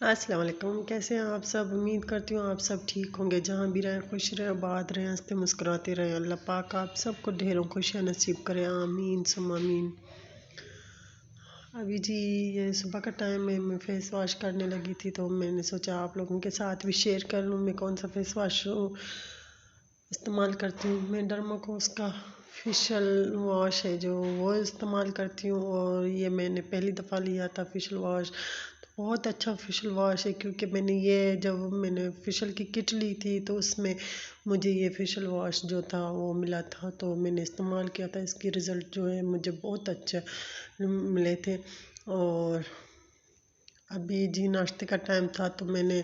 السلام علیکم، کیسے ہیں آپ سب؟ امید کرتی ہوں آپ سب ٹھیک ہوں گے، جہاں بھی رہیں خوش رہیں، آباد رہیں، ہنستے مسکراتے رہیں۔ اللہ پاک آپ سب کو ڈھیروں خوشیاں نصیب کرے، آمین ثم آمین۔ ابھی جی یہ صبح کا ٹائم ہے، میں فیس واش کرنے لگی تھی تو میں نے سوچا آپ لوگوں کے ساتھ بھی شیئر کر لوں میں کون سا فیس واش استعمال کرتی ہوں۔ میں ڈرماکوس کا فیشل واش ہے جو وہ استعمال کرتی ہوں، اور یہ میں نے پہلی دفعہ لیا تھا فیشل واش، بہت اچھا فیشل واش ہے کیونکہ میں نے جب میں نے فیشل کی کٹ لی تھی تو اس میں مجھے یہ فیشل واش جو تھا وہ ملا تھا، تو میں نے استعمال کیا تھا۔ اس کی رزلٹ جو ہے مجھے بہت اچھا ملے تھے۔ اور ابھی جی ناشتے کا ٹائم تھا تو میں نے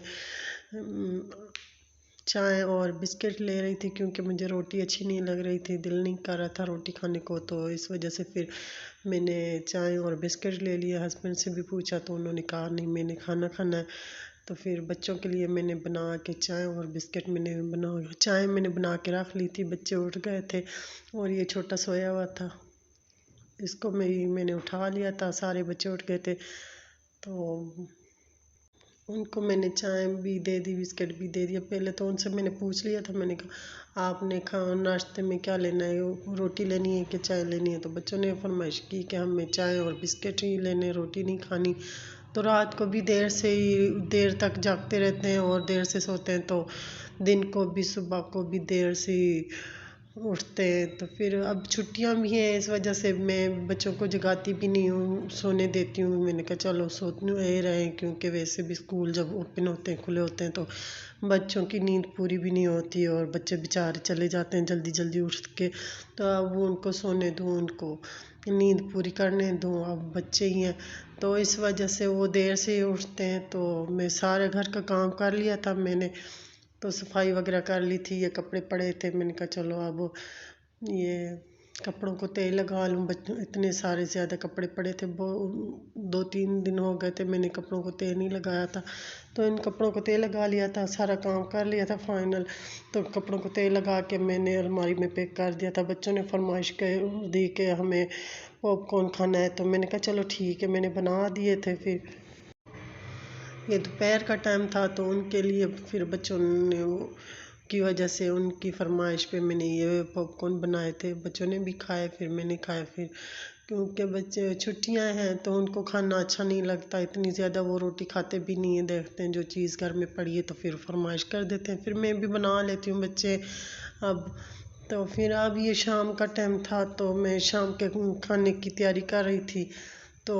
چائے اور بسکٹ لے رہی تھی کیونکہ مجھے روٹی اچھی نہیں لگ رہی تھی، دل نہیں کر رہا تھا روٹی کھانے کو، تو اس وجہ سے پھر میں نے چائے اور بسکٹ لے لیا۔ ہسبینڈ سے بھی پوچھا تو انہوں نے کہا نہیں میں نے کھانا ہے، تو پھر بچوں کے لیے میں نے بنا کے چائے اور بسکٹ چائے میں نے بنا کے رکھ لی تھی۔ بچے اٹھ گئے تھے اور یہ چھوٹا سویا ہوا تھا، اس کو میں نے اٹھا لیا تھا، سارے بچے اٹھ گئے تھے تو ان کو میں نے چائے بھی دے دی، بسکٹ بھی دے دیا۔ پہلے تو ان سے میں نے پوچھ لیا تھا، میں نے کہا آپ نے ناشتے میں کیا لینا ہے، روٹی لینی ہے کہ چائے لینی ہے؟ تو بچوں نے فرمائش کی کہ ہمیں چائے اور بسکٹ ہی لینے، روٹی نہیں کھانی۔ تو رات کو بھی دیر تک جاگتے رہتے ہیں اور دیر سے سوتے ہیں، تو دن کو بھی صبح کو بھی دیر سے اٹھتے ہیں۔ تو پھر اب چھٹیاں بھی ہیں، اس وجہ سے میں بچوں کو جگاتی بھی نہیں ہوں، سونے دیتی ہوں۔ میں نے کہا چلو سوتے رہیں، کیونکہ ویسے بھی اسکول جب اوپن ہوتے ہیں، کھلے ہوتے ہیں، تو بچوں کی نیند پوری بھی نہیں ہوتی اور بچے بیچارے چلے جاتے ہیں جلدی جلدی اٹھ کے، تو اب ان کو سونے دوں، ان کو نیند پوری کرنے دوں، اب بچے ہی ہیں تو اس وجہ سے وہ دیر سے اٹھتے ہیں۔ تو میں سارے گھر کا کام کر لیا تھا، میں نے تو صفائی وغیرہ کر لی تھی، یہ کپڑے پڑے تھے، میں نے کہا چلو اب یہ کپڑوں کو تیل لگا لوں۔ اتنے سارے زیادہ کپڑے پڑے تھے، 2-3 دن ہو گئے تھے میں نے کپڑوں کو تیل نہیں لگایا تھا، تو ان کپڑوں کو تیل لگا لیا تھا، سارا کام کر لیا تھا فائنل۔ تو کپڑوں کو تیل لگا کے میں نے الماری میں پیک کر دیا تھا۔ بچوں نے فرمائش دی کہ ہمیں پاپ کارن کھانا ہے، تو میں نے کہا چلو ٹھیک ہے، میں نے بنا دیے تھے۔ پھر یہ دوپہر کا ٹائم تھا تو ان کے لیے پھر بچوں نے کی وجہ سے ان کی فرمائش پہ میں نے یہ پاپ کارن بنائے تھے، بچوں نے بھی کھائے، پھر میں نے کھائے۔ پھر کیونکہ بچے چھٹیاں ہیں تو ان کو کھانا اچھا نہیں لگتا، اتنی زیادہ وہ روٹی کھاتے بھی نہیں ہیں، دیکھتے ہیں جو چیز گھر میں پڑی ہے تو پھر فرمائش کر دیتے ہیں، پھر میں بھی بنا لیتی ہوں بچے تو پھر اب یہ شام کا ٹائم تھا تو میں شام کے کھانے کی تیاری کر رہی تھی، تو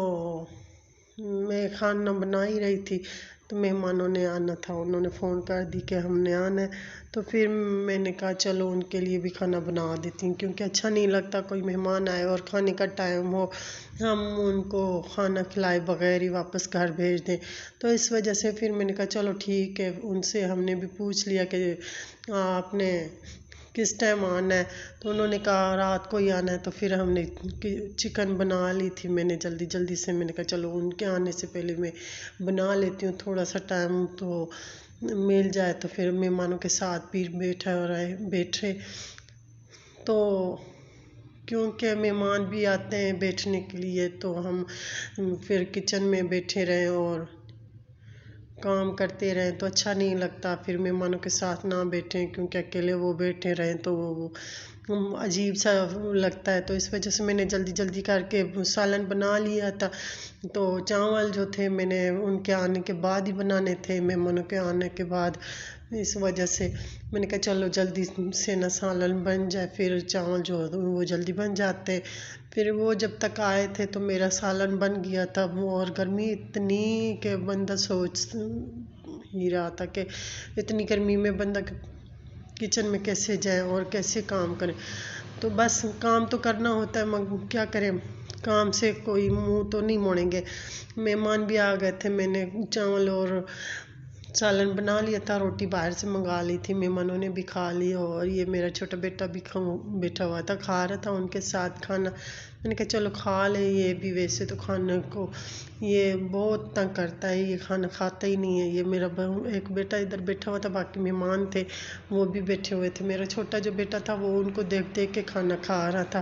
میں کھانا بنا ہی رہی تھی تو مہمانوں نے آنا تھا، انہوں نے فون کر دی کہ ہم نے آنا ہے، تو پھر میں نے کہا چلو ان کے لیے بھی کھانا بنا دیتی ہوں، کیونکہ اچھا نہیں لگتا کوئی مہمان آئے اور کھانے کا ٹائم ہو ہم ان کو کھانا کھلائے بغیر ہی واپس گھر بھیج دیں، تو اس وجہ سے پھر میں نے کہا چلو ٹھیک ہے۔ ان سے ہم نے بھی پوچھ لیا کہ آپ نے کس ٹائم آنا ہے، تو انہوں نے کہا رات کو ہی آنا ہے، تو پھر ہم نے چکن بنا لی تھی، میں نے جلدی سے میں نے کہا چلو ان کے آنے سے پہلے میں بنا لیتی ہوں، تھوڑا سا ٹائم تو مل جائے، تو پھر مہمانوں کے ساتھ بھی بیٹھے تو کیونکہ مہمان بھی آتے ہیں بیٹھنے کے لیے، تو ہم پھر کچن میں بیٹھے رہیں اور کام کرتے رہیں تو اچھا نہیں لگتا، پھر مہمانوں کے ساتھ نہ بیٹھیں کیونکہ اکیلے وہ بیٹھے رہیں تو وہ عجیب سا لگتا ہے، تو اس وجہ سے میں نے جلدی کر کے سالن بنا لیا تھا۔ تو چاول جو تھے میں نے ان کے آنے کے بعد ہی بنانے تھے، مہمانوں کے آنے کے بعد، اس وجہ سے میں نے کہا چلو جلدی سے نہ سالن بن جائے، پھر چاول جو وہ جلدی بن جاتے۔ پھر وہ جب تک آئے تھے تو میرا سالن بن گیا تھا، اور گرمی اتنی کہ بندہ سوچ ہی رہا تھا کہ اتنی گرمی میں بندہ کچن میں کیسے جائے اور کیسے کام کرے، تو بس کام تو کرنا ہوتا ہے مگر کیا کریں، کام سے کوئی منہ تو نہیں موڑیں گے۔ مہمان بھی آ گئے تھے، میں نے چاول اور سالن بنا لیا تھا، روٹی باہر سے منگا لی تھی، مہمانوں نے بھی کھا لی، اور یہ میرا چھوٹا بیٹا بھی بیٹھا ہوا تھا، کھا رہا تھا ان کے ساتھ کھانا، میں نے کہا چلو کھا لے، یہ بھی ویسے تو کھانے کو یہ بہت تنگ کرتا ہے، یہ کھانا کھاتا ہی نہیں ہے۔ یہ میرا ایک بیٹا ادھر بیٹھا ہوا تھا، باقی مہمان تھے وہ بھی بیٹھے ہوئے تھے، میرا چھوٹا جو بیٹا تھا وہ ان کو دیکھ کے کھانا کھا رہا تھا۔